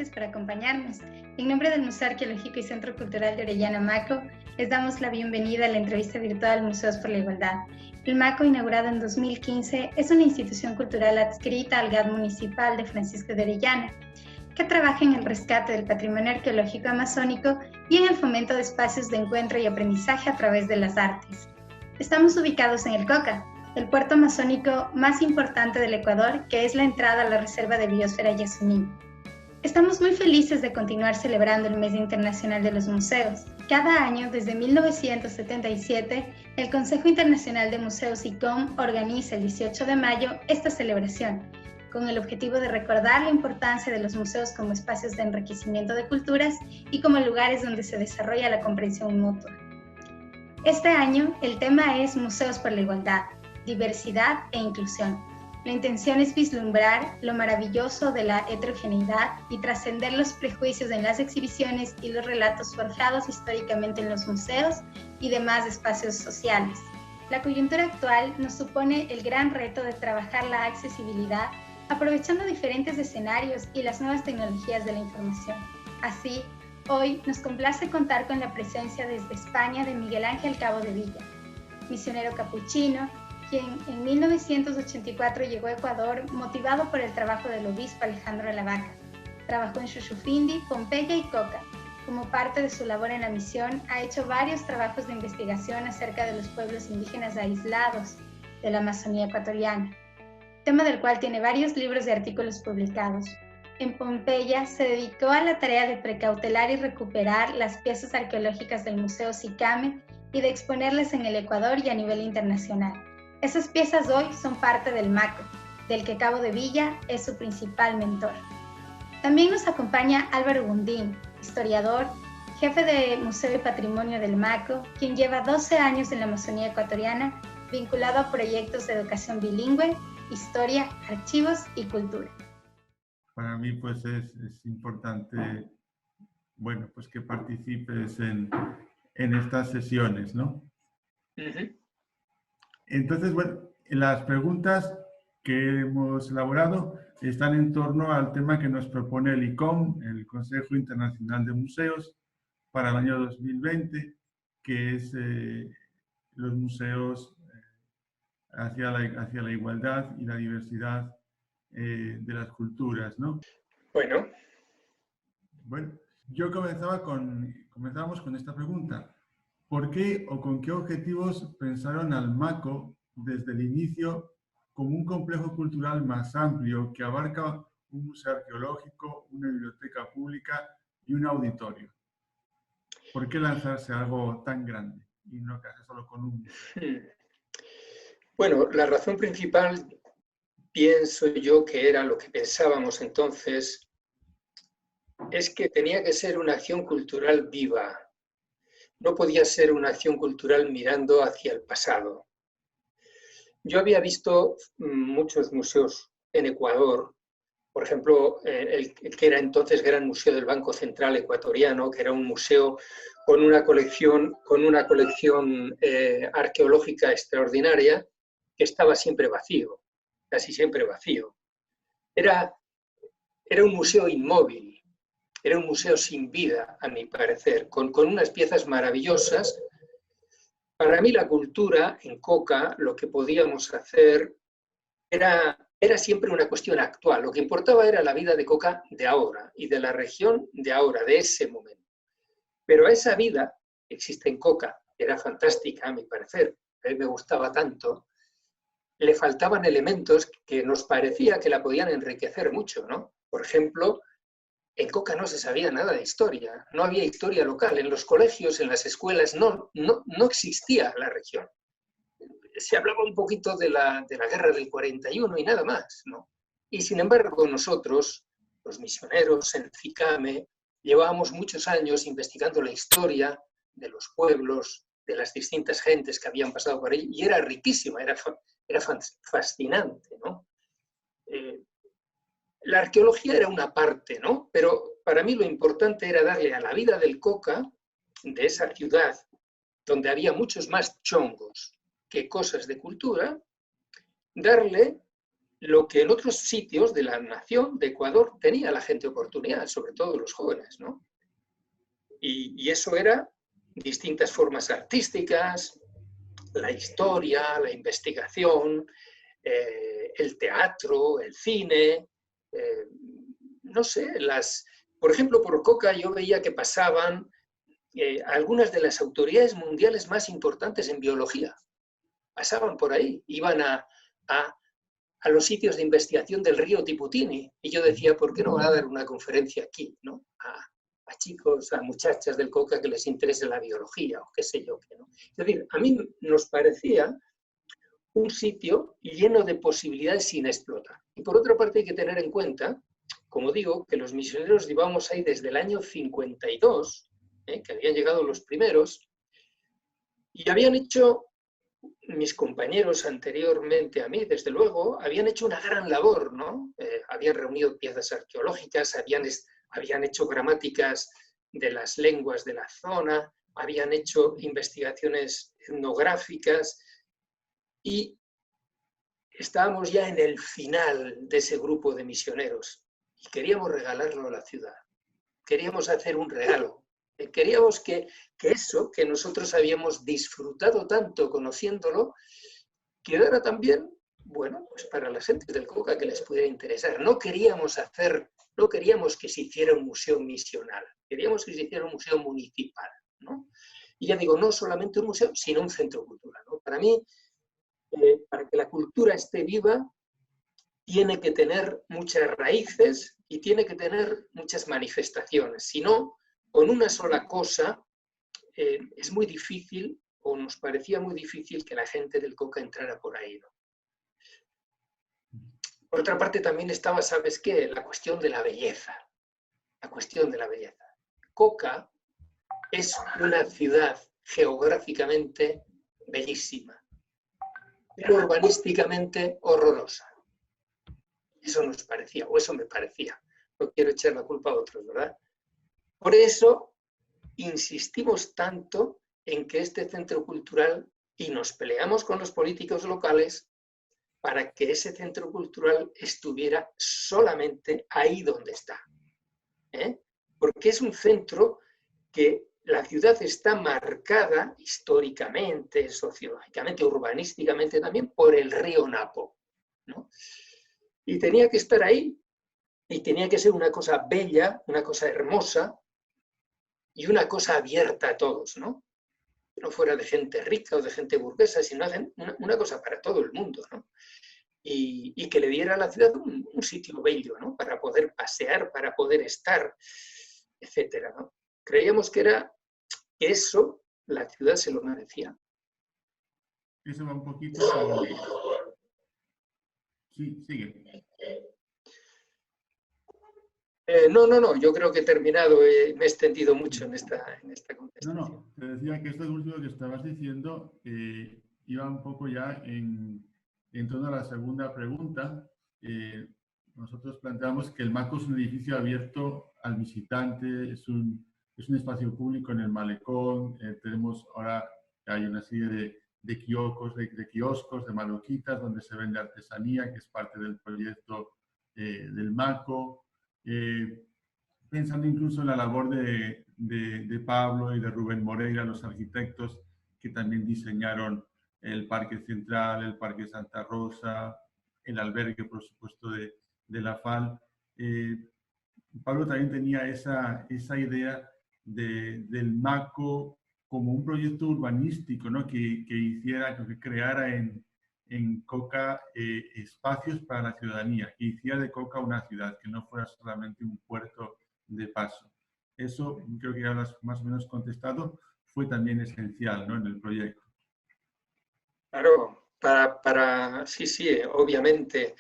gracias por acompañarnos. En nombre del Museo Arqueológico y Centro Cultural de Orellana MACO, les damos la bienvenida a la entrevista virtual Museos por la Igualdad. El MACO, inaugurado en 2015, es una institución cultural adscrita al GAD municipal de Francisco de Orellana, que trabaja en el rescate del patrimonio arqueológico amazónico y en el fomento de espacios de encuentro y aprendizaje a través de las artes. Estamos ubicados en el Coca, el puerto amazónico más importante del Ecuador, que es la entrada a la Reserva de Biosfera Yasuní. Estamos muy felices de continuar celebrando el Mes Internacional de los Museos. Cada año, desde 1977, el Consejo Internacional de Museos ICOM organiza el 18 de mayo esta celebración, con el objetivo de recordar la importancia de los museos como espacios de enriquecimiento de culturas y como lugares donde se desarrolla la comprensión mutua. Este año, el tema es Museos por la Igualdad, diversidad e inclusión. La intención es vislumbrar lo maravilloso de la heterogeneidad y trascender los prejuicios en las exhibiciones y los relatos forjados históricamente en los museos y demás espacios sociales. La coyuntura actual nos supone el gran reto de trabajar la accesibilidad aprovechando diferentes escenarios y las nuevas tecnologías de la información. Así, hoy nos complace contar con la presencia desde España de Miguel Ángel Cabo de Villa, misionero capuchino, quien en 1984 llegó a Ecuador motivado por el trabajo del obispo Alejandro Lavaca. Trabajó en Shushufindi, Pompeya y Coca. Como parte de su labor en la misión, ha hecho varios trabajos de investigación acerca de los pueblos indígenas aislados de la Amazonía ecuatoriana, tema del cual tiene varios libros y artículos publicados. En Pompeya se dedicó a la tarea de precautelar y recuperar las piezas arqueológicas del Museo Sicame y de exponerlas en el Ecuador y a nivel internacional. Esas piezas hoy son parte del MACO, del que Cabo de Villa es su principal mentor. También nos acompaña Álvaro Gundín, historiador, jefe de Museo y Patrimonio del MACO, quien lleva 12 años en la Amazonía ecuatoriana, vinculado a proyectos de educación bilingüe, historia, archivos y cultura. Para mí pues es importante, bueno, pues que participes en estas sesiones, ¿no? Entonces, bueno, las preguntas que hemos elaborado están en torno al tema que nos propone el ICOM, el Consejo Internacional de Museos, para el año 2020, que es los museos hacia la igualdad y la diversidad de las culturas, ¿no? Bueno, yo comenzábamos con esta pregunta. ¿Por qué o con qué objetivos pensaron al MACO desde el inicio como un complejo cultural más amplio que abarca un museo arqueológico, una biblioteca pública y un auditorio? ¿Por qué lanzarse a algo tan grande y no quedarse solo con un museo? Bueno, la razón principal, pienso yo que era lo que pensábamos entonces, es que tenía que ser una acción cultural viva. No podía ser una acción cultural mirando hacia el pasado. Yo había visto muchos museos en Ecuador, por ejemplo, el que era entonces Gran Museo del Banco Central Ecuatoriano, que era un museo con una colección arqueológica extraordinaria, que estaba siempre vacío, casi siempre vacío. Era un museo inmóvil, era un museo sin vida, a mi parecer, con unas piezas maravillosas. Para mí la cultura en Coca, lo que podíamos hacer era siempre una cuestión actual. Lo que importaba era la vida de Coca de ahora y de la región de ahora, de ese momento. Pero a esa vida que existe en Coca, que era fantástica, a mi parecer, a mí me gustaba tanto, le faltaban elementos que nos parecía que la podían enriquecer mucho, ¿no? Por ejemplo, en Coca no se sabía nada de historia, no había historia local. En los colegios, en las escuelas, no existía la región. Se hablaba un poquito de la guerra del 41 y nada más, ¿no? Y sin embargo nosotros, los misioneros en Cicame, llevábamos muchos años investigando la historia de los pueblos, de las distintas gentes que habían pasado por ahí, y era riquísima, era fascinante, ¿no? La arqueología era una parte, ¿no? Pero para mí lo importante era darle a la vida del Coca, de esa ciudad, donde había muchos más chongos que cosas de cultura, darle lo que en otros sitios de la nación, de Ecuador, tenía la gente oportunidad, sobre todo los jóvenes, ¿no? Y eso era distintas formas artísticas, la historia, la investigación, el teatro, el cine, no sé, por ejemplo, por Coca yo veía que pasaban algunas de las autoridades mundiales más importantes en biología. Pasaban por ahí, iban a los sitios de investigación del río Tiputini. Y yo decía, ¿por qué no van a dar una conferencia aquí, ¿no? A chicos, a muchachas del Coca que les interese la biología o qué sé yo qué, ¿no? Es decir, a mí nos parecía un sitio lleno de posibilidades sin explotar. Y por otra parte hay que tener en cuenta, como digo, que los misioneros llevamos ahí desde el año 52, que habían llegado los primeros, y habían hecho, mis compañeros anteriormente a mí, desde luego, habían hecho una gran labor, ¿no? Habían reunido piezas arqueológicas, habían hecho gramáticas de las lenguas de la zona, habían hecho investigaciones etnográficas y estábamos ya en el final de ese grupo de misioneros y queríamos regalarlo a la ciudad. Queríamos hacer un regalo. Queríamos que eso que nosotros habíamos disfrutado tanto conociéndolo, quedara también, bueno, pues para las gentes del Coca que les pudiera interesar. No queríamos que se hiciera un museo misional, queríamos que se hiciera un museo municipal, ¿no? Y ya digo, no solamente un museo, sino un centro cultural, ¿no? Para mí, para que la cultura esté viva, tiene que tener muchas raíces y tiene que tener muchas manifestaciones. Si no, con una sola cosa es muy difícil, o nos parecía muy difícil que la gente del Coca entrara por ahí, ¿no? Por otra parte también estaba, ¿sabes qué? La cuestión de la belleza. La cuestión de la belleza. Coca es una ciudad geográficamente bellísima, pero urbanísticamente horrorosa. Eso nos parecía, o eso me parecía. No quiero echar la culpa a otros, ¿verdad? Por eso insistimos tanto en que este centro cultural, y nos peleamos con los políticos locales para que ese centro cultural estuviera solamente ahí donde está. Porque es un centro que la ciudad está marcada históricamente, sociológicamente, urbanísticamente también por el río Napo, ¿no? Y tenía que estar ahí, y tenía que ser una cosa bella, una cosa hermosa, y una cosa abierta a todos, ¿no? No fuera de gente rica o de gente burguesa, sino una cosa para todo el mundo, ¿no? Y que le diera a la ciudad un sitio bello, ¿no? Para poder pasear, para poder estar, etcétera, ¿no? Creíamos que era eso, la ciudad se lo merecía. Eso va un poquito con... Sí, sigue. No, yo creo que he terminado, me he extendido mucho en esta contestación. No, te decía que esto último que estabas diciendo iba un poco ya en torno a la segunda pregunta. Nosotros planteamos que el MACO es un edificio abierto al visitante, es un espacio público en el malecón, tenemos ahora, hay una serie de kioscos, de maloquitas, donde se vende artesanía, que es parte del proyecto del MACO. Pensando incluso en la labor de Pablo y de Rubén Moreira, los arquitectos que también diseñaron el Parque Central, el Parque Santa Rosa, el albergue, por supuesto, de la FAL. Pablo también tenía esa idea del MACO como un proyecto urbanístico, ¿no? que creara en Coca espacios para la ciudadanía, que hiciera de Coca una ciudad, que no fuera solamente un puerto de paso. Eso, creo que ya lo has más o menos contestado, fue también esencial, ¿no? En el proyecto. Claro, sí, obviamente,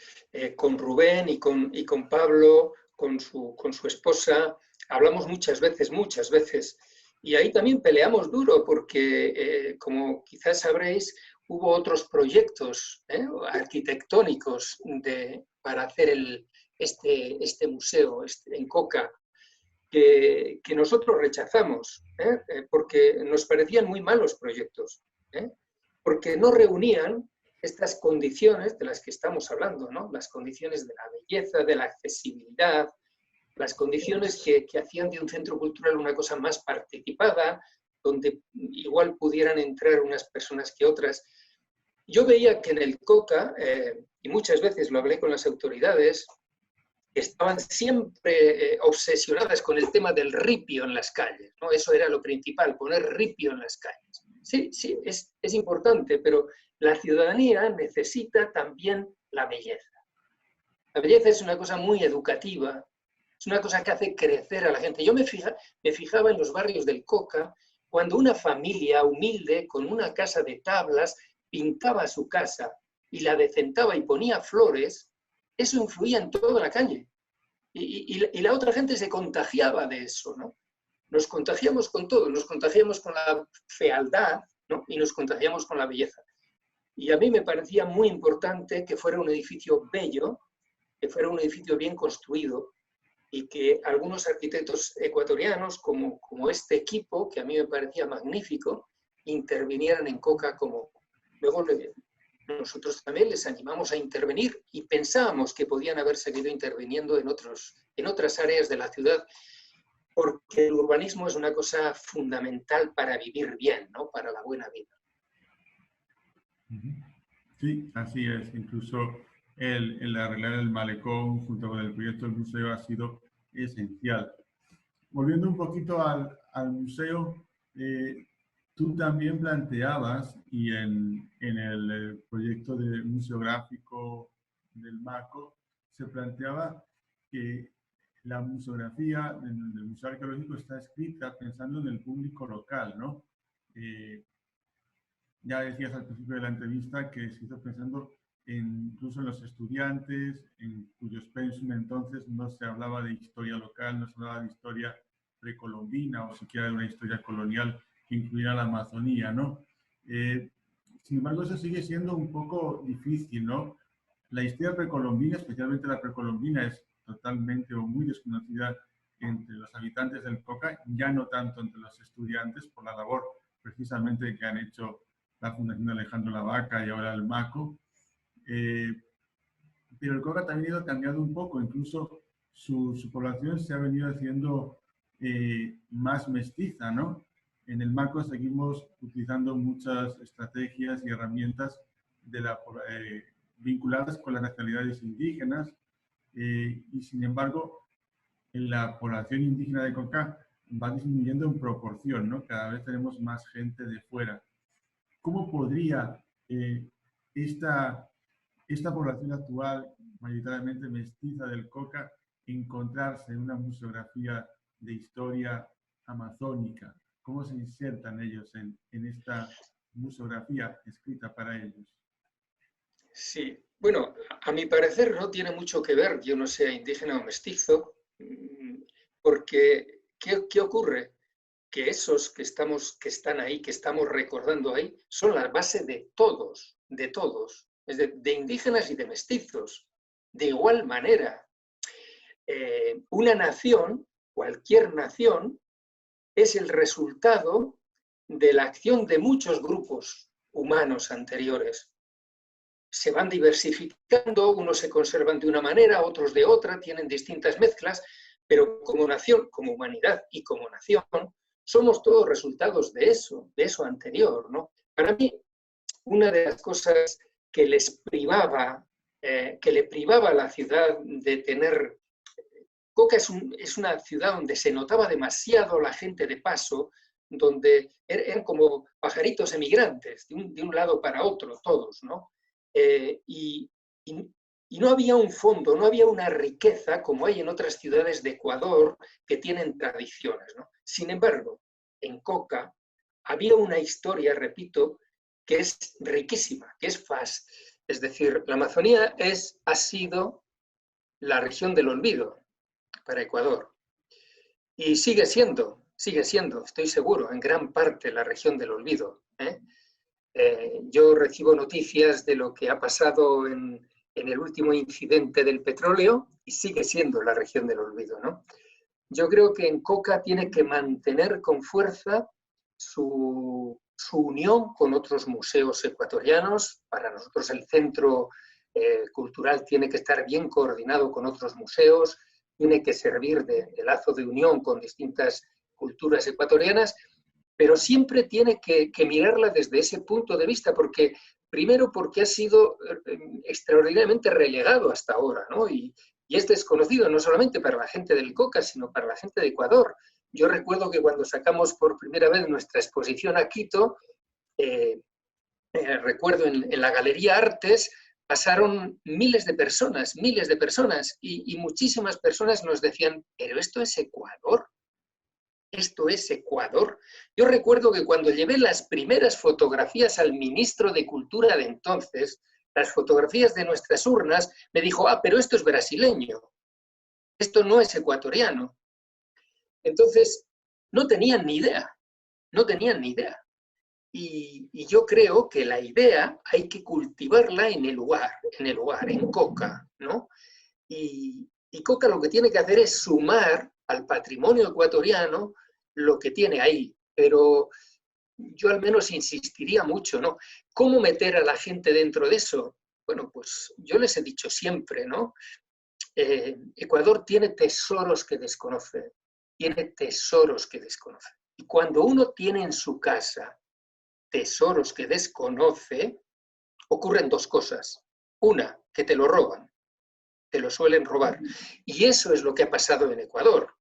con Rubén y con Pablo, con su esposa, hablamos muchas veces, y ahí también peleamos duro, porque, como quizás sabréis, hubo otros proyectos arquitectónicos para hacer este museo en Coca, que nosotros rechazamos, porque nos parecían muy malos proyectos, porque no reunían estas condiciones de las que estamos hablando, ¿no? Las condiciones de la belleza, de la accesibilidad, las condiciones que hacían de un centro cultural una cosa más participada, donde igual pudieran entrar unas personas que otras. Yo veía que en el COCA, y muchas veces lo hablé con las autoridades, estaban siempre obsesionadas con el tema del ripio en las calles, ¿no? Eso era lo principal, poner ripio en las calles. Sí, sí, es importante, pero la ciudadanía necesita también la belleza. La belleza es una cosa muy educativa, es una cosa que hace crecer a la gente. Yo me fijaba en los barrios del COCA, cuando una familia humilde, con una casa de tablas, pintaba su casa y la decentaba y ponía flores, eso influía en toda la calle. Y la otra gente se contagiaba de eso, ¿no? Nos contagiamos con todo, nos contagiamos con la fealdad, ¿no? Y nos contagiamos con la belleza. Y a mí me parecía muy importante que fuera un edificio bello, que fuera un edificio bien construido, y que algunos arquitectos ecuatorianos, como este equipo, que a mí me parecía magnífico, intervinieran en COCA como... Luego nosotros también les animamos a intervenir y pensábamos que podían haber seguido interviniendo en otras áreas de la ciudad, porque el urbanismo es una cosa fundamental para vivir bien, ¿no? Para la buena vida. Sí, así es. Incluso el arreglar el malecón junto con el proyecto del museo ha sido esencial. Volviendo un poquito al museo, tú también planteabas, y en el proyecto de museográfico del MACO, se planteaba que la museografía del Museo Arqueológico está escrita pensando en el público local, ¿no? Ya decías al principio de la entrevista que se hizo pensando incluso en los estudiantes, en cuyos pensum entonces no se hablaba de historia local, no se hablaba de historia precolombina o siquiera de una historia colonial que incluyera la Amazonía, ¿no? Sin embargo, eso sigue siendo un poco difícil, ¿no? La historia precolombina, especialmente la precolombina, es totalmente o muy desconocida entre los habitantes del COCA, ya no tanto entre los estudiantes por la labor precisamente que han hecho la Fundación Alejandro Lavaca y ahora el MACO. Pero el COCA también ha ido cambiando un poco, incluso su población se ha venido haciendo más mestiza, ¿no? En el MACO seguimos utilizando muchas estrategias y herramientas vinculadas con las nacionalidades indígenas y sin embargo en la población indígena de COCA va disminuyendo en proporción, ¿no? Cada vez tenemos más gente de fuera. ¿Cómo podría esta población actual, mayoritariamente mestiza del COCA, encontrarse en una museografía de historia amazónica? ¿Cómo se insertan ellos en esta museografía escrita para ellos? Sí, bueno, a mi parecer no tiene mucho que ver, yo no sea indígena o mestizo, porque ¿qué ocurre? Que esos que están ahí, que estamos recordando ahí, son la base de todos, es de indígenas y de mestizos, de igual manera. Una nación, cualquier nación, es el resultado de la acción de muchos grupos humanos anteriores. Se van diversificando, unos se conservan de una manera, otros de otra, tienen distintas mezclas, pero como nación, como humanidad y como nación, somos todos resultados de eso anterior, ¿no? Para mí, una de las cosas que le privaba a la ciudad de tener... COCA es una ciudad donde se notaba demasiado la gente de paso, donde eran como pajaritos emigrantes, de un lado para otro, todos, ¿no? Y no había un fondo, no había una riqueza como hay en otras ciudades de Ecuador que tienen tradiciones, ¿no? Sin embargo, en COCA había una historia, repito, que es riquísima, que es Es decir, la Amazonía ha sido la región del olvido para Ecuador. Y sigue siendo, estoy seguro, en gran parte la región del olvido. Yo recibo noticias de lo que ha pasado en el último incidente del petróleo y sigue siendo la región del olvido, ¿no? Yo creo que en COCA tiene que mantener con fuerza su su unión con otros museos ecuatorianos. Para nosotros el centro cultural tiene que estar bien coordinado con otros museos, tiene que servir de lazo de unión con distintas culturas ecuatorianas, pero siempre tiene que mirarla desde ese punto de vista, porque primero porque ha sido extraordinariamente relegado hasta ahora, ¿no? Y es desconocido no solamente para la gente del Coca, sino para la gente de Ecuador. Yo recuerdo que cuando sacamos por primera vez nuestra exposición a Quito, recuerdo en la Galería Artes, pasaron miles de personas, y muchísimas personas nos decían, pero esto es Ecuador. Esto es Ecuador. Yo recuerdo que cuando llevé las primeras fotografías al ministro de Cultura de entonces, las fotografías de nuestras urnas, me dijo, pero esto es brasileño, esto no es ecuatoriano. Entonces, no tenían ni idea, no tenían ni idea. Y yo creo que la idea hay que cultivarla en el lugar, en Coca, ¿no? Y Coca lo que tiene que hacer es sumar al patrimonio ecuatoriano lo que tiene ahí. Pero yo al menos insistiría mucho, ¿no? ¿Cómo meter a la gente dentro de eso? Bueno, pues yo les he dicho siempre, ¿no? Ecuador tiene tesoros que desconoce, tiene tesoros que desconoce. Y cuando uno tiene en su casa tesoros que desconoce, ocurren dos cosas. Una, que te lo roban, te lo suelen robar. Y eso es lo que ha pasado en Ecuador.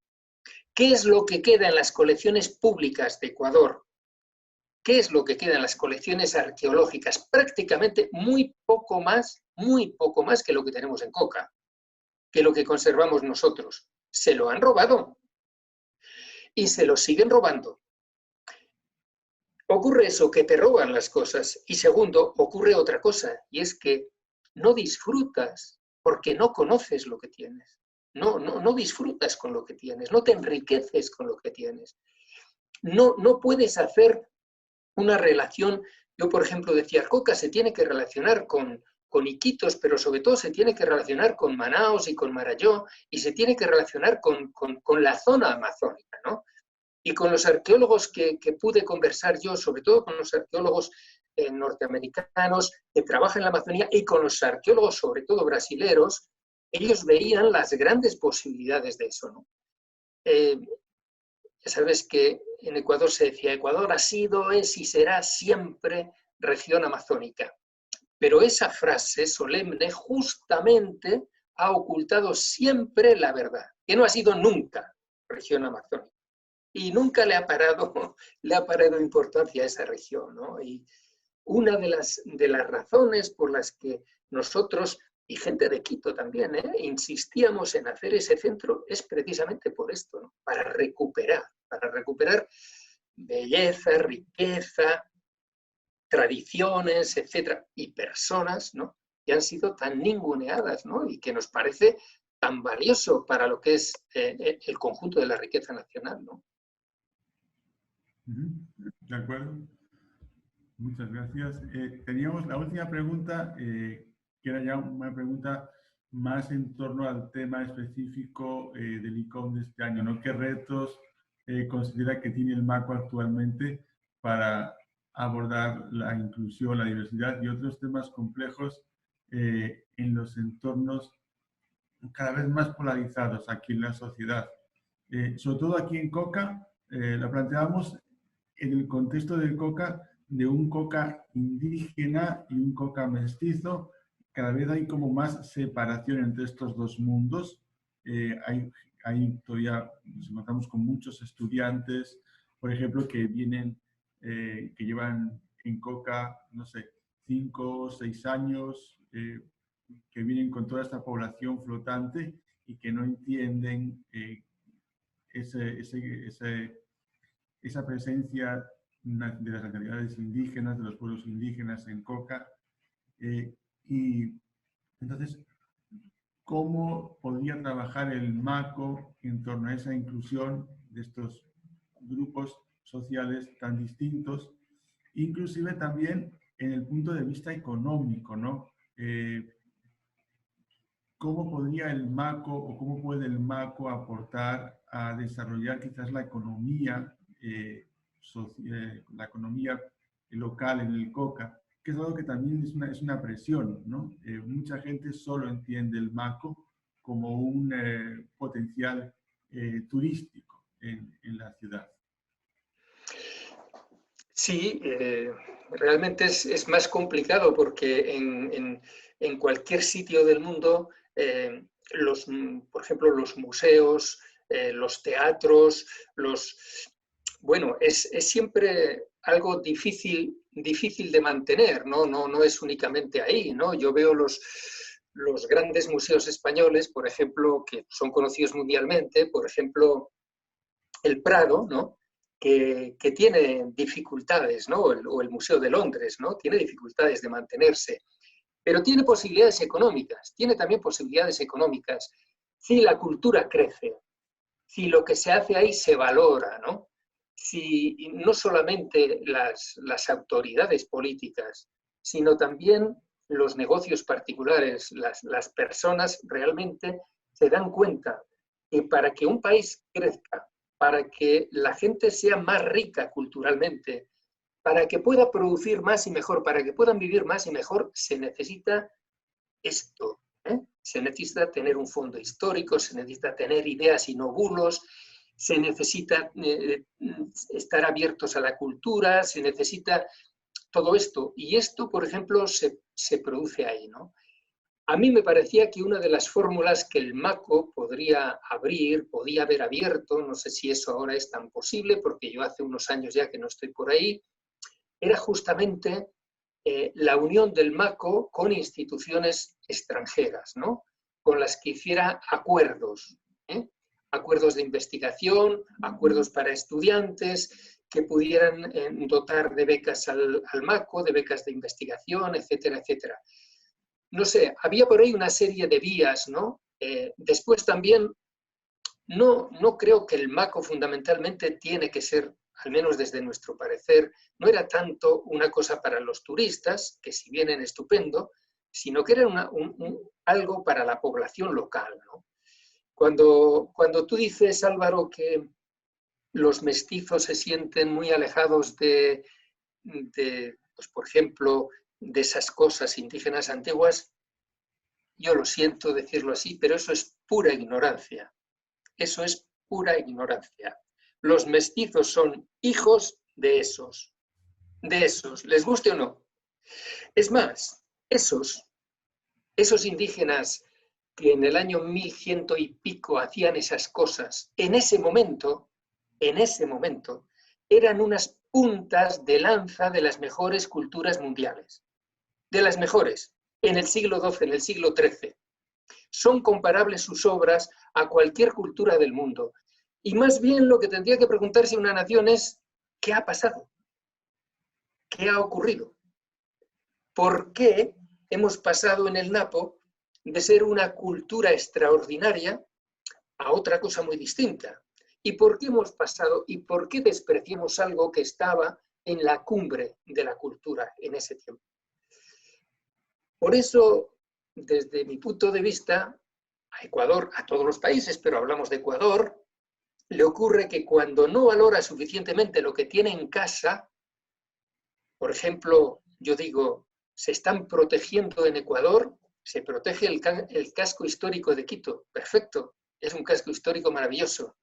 ¿Qué es lo que queda en las colecciones públicas de Ecuador? ¿Qué es lo que queda en las colecciones arqueológicas? Prácticamente muy poco más que lo que tenemos en Coca, que lo que conservamos nosotros. Se lo han robado y se lo siguen robando. Ocurre eso, que te roban las cosas. Y segundo, ocurre otra cosa, y es que no disfrutas porque no conoces lo que tienes. No disfrutas con lo que tienes, no te enriqueces con lo que tienes. No puedes hacer una relación. Yo, por ejemplo, decía, Coca se tiene que relacionar con Iquitos, pero sobre todo se tiene que relacionar con Manaos y con Marayó, y se tiene que relacionar con la zona amazónica, ¿no? Y con los arqueólogos que pude conversar yo, sobre todo con los arqueólogos norteamericanos que trabajan en la Amazonía y con los arqueólogos, sobre todo brasileros, ellos veían las grandes posibilidades de eso, ¿no? Ya sabes que en Ecuador se decía, Ecuador ha sido, es y será siempre región amazónica. Pero esa frase solemne justamente ha ocultado siempre la verdad, que no ha sido nunca región amazónica. Y nunca le ha parado importancia a esa región, ¿no? Y una de las razones por las que nosotros, y gente de Quito también, insistíamos en hacer ese centro es precisamente por esto, ¿no? Para recuperar belleza, riqueza, tradiciones, etcétera, y personas, ¿no? Que han sido tan ninguneadas, ¿no? Y que nos parece tan valioso para lo que es el conjunto de la riqueza nacional, ¿no? De acuerdo. Muchas gracias. Teníamos la última pregunta, que era ya una pregunta más en torno al tema específico del ICOM de este año, ¿no? ¿Qué retos considera que tiene el MACO actualmente para abordar la inclusión, la diversidad y otros temas complejos en los entornos cada vez más polarizados aquí en la sociedad? Sobre todo aquí en Coca, la planteamos en el contexto del Coca, de un Coca indígena y un Coca mestizo. Cada vez hay como más separación entre estos dos mundos. Hay todavía, nos encontramos con muchos estudiantes, por ejemplo, que vienen, que llevan en Coca, no sé, 5 o 6 años, que vienen con toda esta población flotante y que no entienden esa presencia de las nacionalidades indígenas, de los pueblos indígenas en Coca. Y entonces, ¿cómo podría trabajar el MACO en torno a esa inclusión de estos grupos sociales tan distintos? Inclusive también en el punto de vista económico, ¿no? ¿Cómo podría el MACO o cómo puede el MACO aportar a desarrollar quizás la economía local en el Coca, que es algo que también es una presión, ¿no? Mucha gente solo entiende el Mako como un potencial turístico en la ciudad. Sí, realmente es más complicado porque en cualquier sitio del mundo, por ejemplo, los museos, los teatros, bueno, es siempre algo difícil de mantener, ¿no? No es únicamente ahí, ¿no? Yo veo los grandes museos españoles, por ejemplo, que son conocidos mundialmente, por ejemplo, el Prado, ¿no? Que tiene dificultades, ¿no? O el Museo de Londres, ¿no? Tiene dificultades de mantenerse, pero tiene posibilidades económicas, tiene también posibilidades económicas si la cultura crece, si lo que se hace ahí se valora, ¿no? Si no solamente las autoridades políticas, sino también los negocios particulares, las personas realmente se dan cuenta que para que un país crezca, para que la gente sea más rica culturalmente, para que pueda producir más y mejor, para que puedan vivir más y mejor, se necesita esto. Se necesita tener un fondo histórico, se necesita tener ideas y no bulos, se necesita estar abiertos a la cultura, se necesita todo esto. Y esto, por ejemplo, se produce ahí, ¿no? A mí me parecía que una de las fórmulas que el Mako podía haber abierto, no sé si eso ahora es tan posible, porque yo hace unos años ya que no estoy por ahí, era justamente la unión del Mako con instituciones extranjeras, ¿no? Con las que hiciera acuerdos, acuerdos de investigación, acuerdos para estudiantes, que pudieran dotar de becas al Mako, de becas de investigación, etcétera, etcétera. No sé, había por ahí una serie de vías, ¿no? Después también, no creo que el Mako fundamentalmente tiene que ser, al menos desde nuestro parecer, no era tanto una cosa para los turistas, que si vienen estupendo, sino que era algo para la población local, ¿no? Cuando tú dices, Álvaro, que los mestizos se sienten muy alejados de pues, por ejemplo, de esas cosas indígenas antiguas, yo lo siento decirlo así, pero eso es pura ignorancia. Eso es pura ignorancia. Los mestizos son hijos de esos, les guste o no. Es más, esos indígenas que en el año 1100 y pico hacían esas cosas, en ese momento, eran unas puntas de lanza de las mejores culturas mundiales. De las mejores, en el siglo XII, en el siglo XIII. Son comparables sus obras a cualquier cultura del mundo. Y más bien lo que tendría que preguntarse una nación es, ¿qué ha pasado? ¿Qué ha ocurrido? ¿Por qué hemos pasado en el Napo de ser una cultura extraordinaria a otra cosa muy distinta? ¿Y por qué hemos pasado y por qué despreciamos algo que estaba en la cumbre de la cultura en ese tiempo? Por eso, desde mi punto de vista, a Ecuador, a todos los países, pero hablamos de Ecuador, le ocurre que cuando no valora suficientemente lo que tiene en casa, por ejemplo, yo digo, se están protegiendo en Ecuador, se protege el casco histórico de Quito, perfecto, es un casco histórico maravilloso,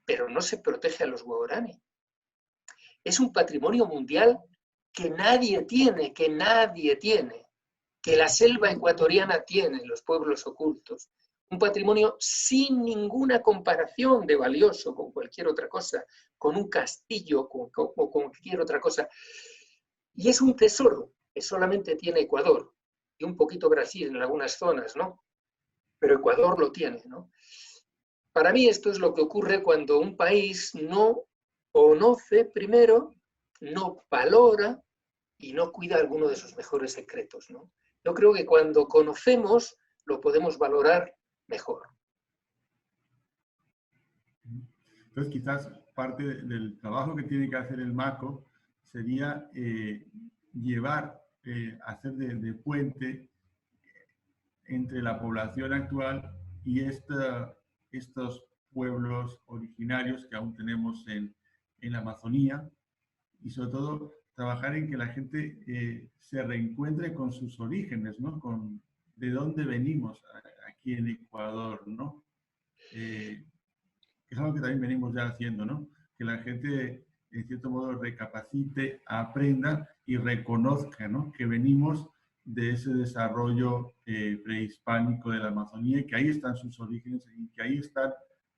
pero no se protege a los guaraní. Es un patrimonio mundial que nadie tiene, que la selva ecuatoriana tiene, los pueblos ocultos. Un patrimonio sin ninguna comparación de valioso con cualquier otra cosa, con un castillo o con cualquier otra cosa. Y es un tesoro que solamente tiene Ecuador y un poquito Brasil en algunas zonas, ¿no? Pero Ecuador lo tiene, ¿no? Para mí esto es lo que ocurre cuando un país no conoce primero, no valora y no cuida alguno de sus mejores secretos, ¿no? Yo creo que cuando conocemos lo podemos valorar mejor. Entonces, quizás parte del trabajo que tiene que hacer el Mako sería hacer de puente entre la población actual y estos pueblos originarios que aún tenemos en la Amazonía, y sobre todo trabajar en que la gente se reencuentre con sus orígenes, ¿no? Con de dónde venimos aquí en Ecuador, ¿no? Es algo que también venimos ya haciendo, ¿no? Que la gente, en cierto modo, recapacite, aprenda y reconozca, ¿no? Que venimos de ese desarrollo prehispánico de la Amazonía y que ahí están sus orígenes y que ahí están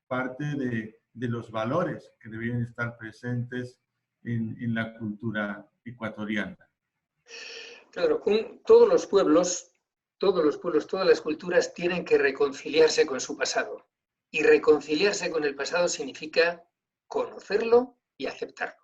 parte de los valores que deberían estar presentes en la cultura ecuatoriana. Claro, todos los pueblos, todas las culturas tienen que reconciliarse con su pasado. Y reconciliarse con el pasado significa conocerlo y aceptarlo.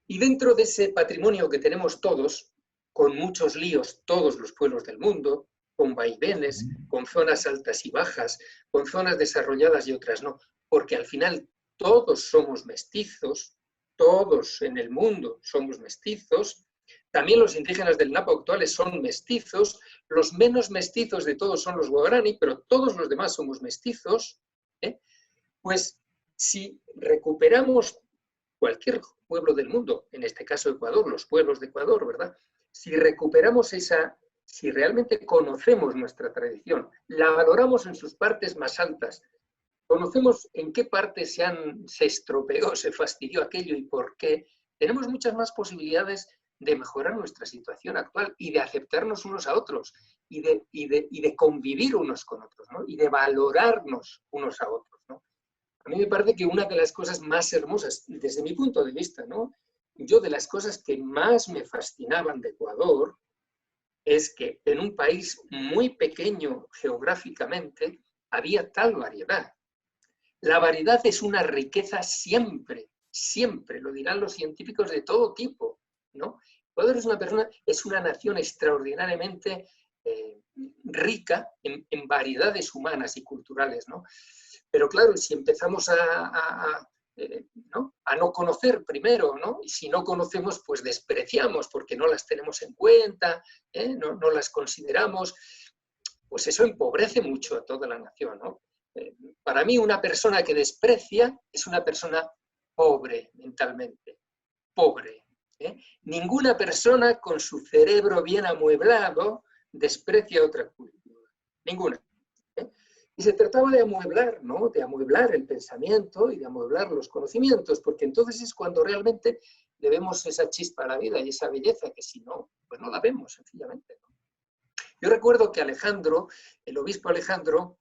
Y dentro de ese patrimonio que tenemos todos, con muchos líos, todos los pueblos del mundo, con vaivenes, con zonas altas y bajas, con zonas desarrolladas y otras no, porque al final todos somos mestizos, todos en el mundo somos mestizos. También los indígenas del Napo actuales son mestizos, los menos mestizos de todos son los guaraní, pero todos los demás somos mestizos. Pues si recuperamos cualquier pueblo del mundo, en este caso Ecuador, los pueblos de Ecuador, ¿verdad? Si recuperamos si realmente conocemos nuestra tradición, la valoramos en sus partes más altas, conocemos en qué parte se estropeó, se fastidió aquello y por qué, tenemos muchas más posibilidades de mejorar nuestra situación actual y de aceptarnos unos a otros y de convivir unos con otros, ¿no? Y de valorarnos unos a otros, ¿no? A mí me parece que una de las cosas más hermosas, desde mi punto de vista, ¿no? Yo de las cosas que más me fascinaban de Ecuador es que en un país muy pequeño geográficamente había tal variedad. La variedad es una riqueza siempre, siempre, lo dirán los científicos de todo tipo, ¿no? Ecuador es una nación extraordinariamente rica en variedades humanas y culturales, ¿no? Pero claro, si empezamos a no conocer primero, ¿no? Y si no conocemos, pues despreciamos porque no las tenemos en cuenta, no las consideramos, pues eso empobrece mucho a toda la nación, ¿no? Para mí, una persona que desprecia es una persona pobre mentalmente, pobre. Ninguna persona con su cerebro bien amueblado desprecia otra cultura, ninguna. Y se trataba de amueblar, ¿no? De amueblar el pensamiento y de amueblar los conocimientos, porque entonces es cuando realmente le vemos esa chispa a la vida y esa belleza, que si no, pues no la vemos, sencillamente, ¿no? Yo recuerdo que Alejandro, el obispo Alejandro,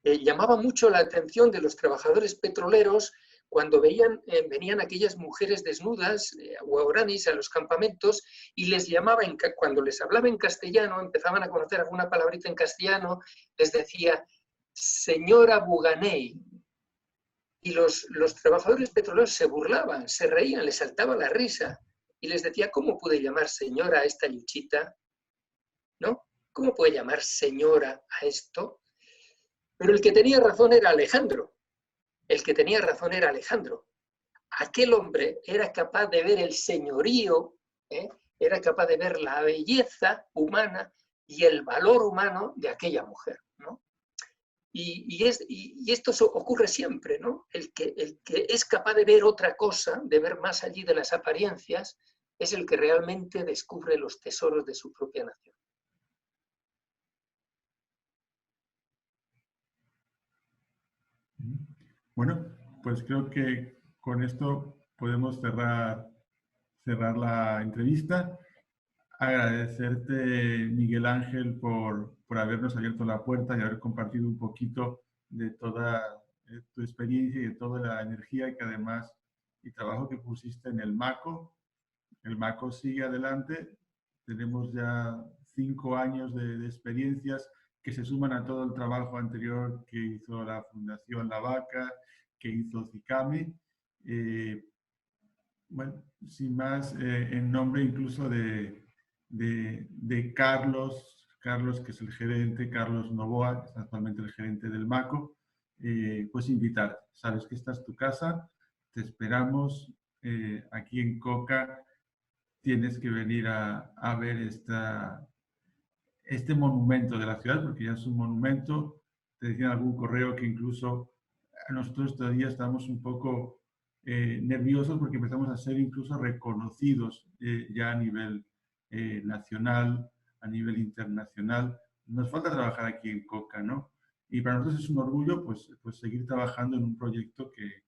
llamaba mucho la atención de los trabajadores petroleros cuando venían aquellas mujeres desnudas, guaraníes, a los campamentos, y les llamaba, cuando les hablaba en castellano, empezaban a conocer alguna palabrita en castellano, les decía, señora Buganey. Y los trabajadores petroleros se burlaban, se reían, les saltaba la risa, y les decía, ¿cómo puede llamar señora a esta Luchita? ¿No? ¿Cómo puede llamar señora a esto? Pero el que tenía razón era Alejandro. El que tenía razón era Alejandro. Aquel hombre era capaz de ver el señorío, era capaz de ver la belleza humana y el valor humano de aquella mujer, ¿no? Y esto ocurre siempre, ¿no? El que es capaz de ver otra cosa, de ver más allí de las apariencias, es el que realmente descubre los tesoros de su propia nación. Bueno, pues creo que con esto podemos cerrar la entrevista. Agradecerte, Miguel Ángel, por habernos abierto la puerta y haber compartido un poquito de toda tu experiencia y de toda la energía que además y trabajo que pusiste en el MACO. El MACO sigue adelante. Tenemos ya 5 años de experiencias que se suman a todo el trabajo anterior que hizo la Fundación La Vaca, que hizo CICAME. Bueno, sin más, en nombre incluso de Carlos, que es el gerente, Carlos Novoa, que es actualmente el gerente del MACO, pues invitarte. Sabes que esta es tu casa, te esperamos aquí en Coca. Tienes que venir a ver este monumento de la ciudad, porque ya es un monumento. Te decía en algún correo que incluso nosotros todavía estamos un poco nerviosos porque empezamos a ser incluso reconocidos ya a nivel nacional, a nivel internacional. Nos falta trabajar aquí en COCA, ¿no? Y para nosotros es un orgullo pues seguir trabajando en un proyecto que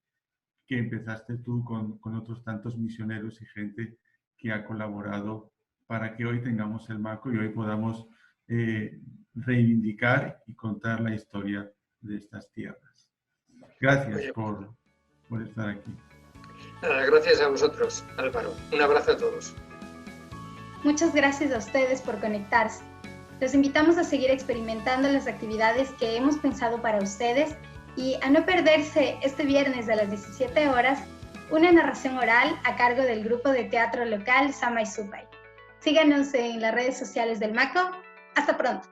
empezaste tú con otros tantos misioneros y gente que ha colaborado para que hoy tengamos el MACO y hoy podamos reivindicar y contar la historia de estas tierras. Gracias por estar aquí. Nada, gracias a vosotros, Álvaro. Un abrazo a todos. Muchas gracias a ustedes por conectarse. Los invitamos a seguir experimentando las actividades que hemos pensado para ustedes y a no perderse este viernes a las 17 horas una narración oral a cargo del grupo de teatro local Samay Supay. Síganos en las redes sociales del MACO. Hasta pronto.